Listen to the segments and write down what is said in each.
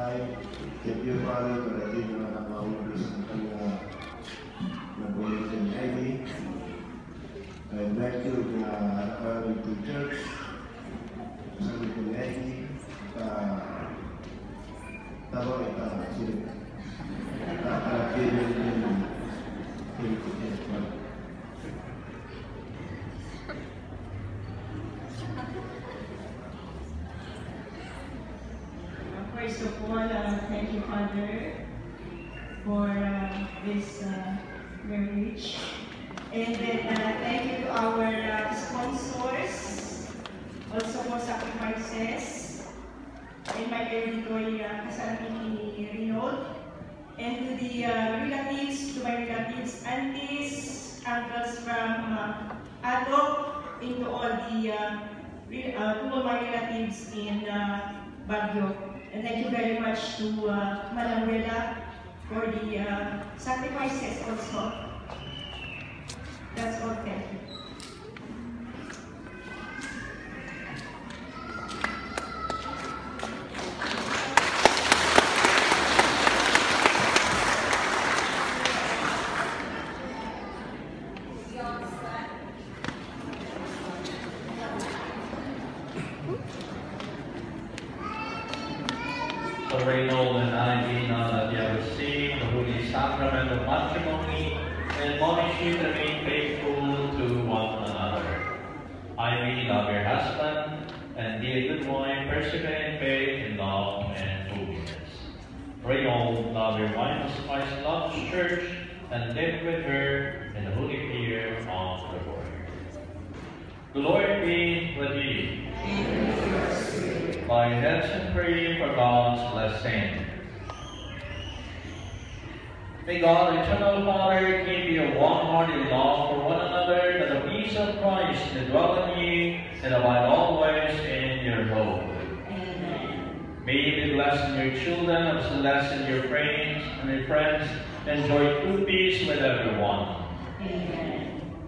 time. Thank you, Father, for the gift of our Lord and Ivy. I invite you to church. Sabi ko ni Ivy, tawag ito, sila. Kakakilin din. First of all, thank you, Father, for this marriage. And then thank you to our sponsors, also for sacrifices, and my everyday kasalanan ni Reynold. And to the relatives, to my relatives, aunties, uncles from Adok, into all the to all my relatives in Baguio. And thank you very much to Manuela for the sacrifices also. That's all, thank you. So Reynold and Ivy, now that you have received the Holy Sacrament of Matrimony, admonish you to remain faithful to one another. Ivy, love your husband, and be a good wife, persevere in faith, in love, and holiness. Reynold, love your wife as Christ loves the church, and live with her in the holy fear of the Lord. The Lord be with you. Bow your heads and pray for God's blessing. May God, eternal Father, give you a one-hearted love for one another, that the peace of Christ may dwell in you and abide always in your home. Amen. May you be blessed in your children, as blessed in your friends and your friends. Enjoy true peace with everyone. Amen.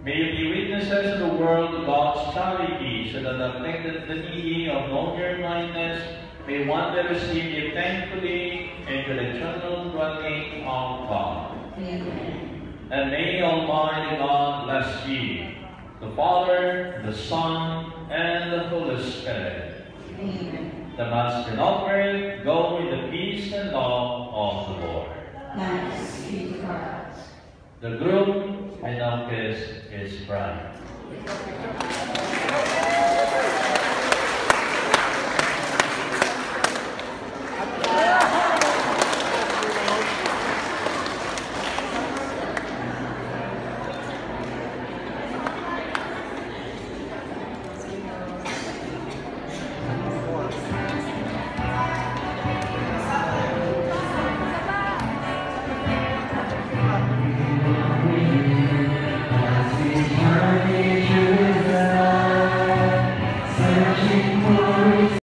May you be witnesses to the world of God's charity, so that the afflicted, the needy, of long-mindedness may one day receive you thankfully into the eternal dwelling of God. Amen. And may Almighty God bless you, the Father, the Son, and the Holy Spirit. Amen. The Mass been offered. Go in the peace and love of the Lord. Thanks be to God. The groom may now kiss his bride.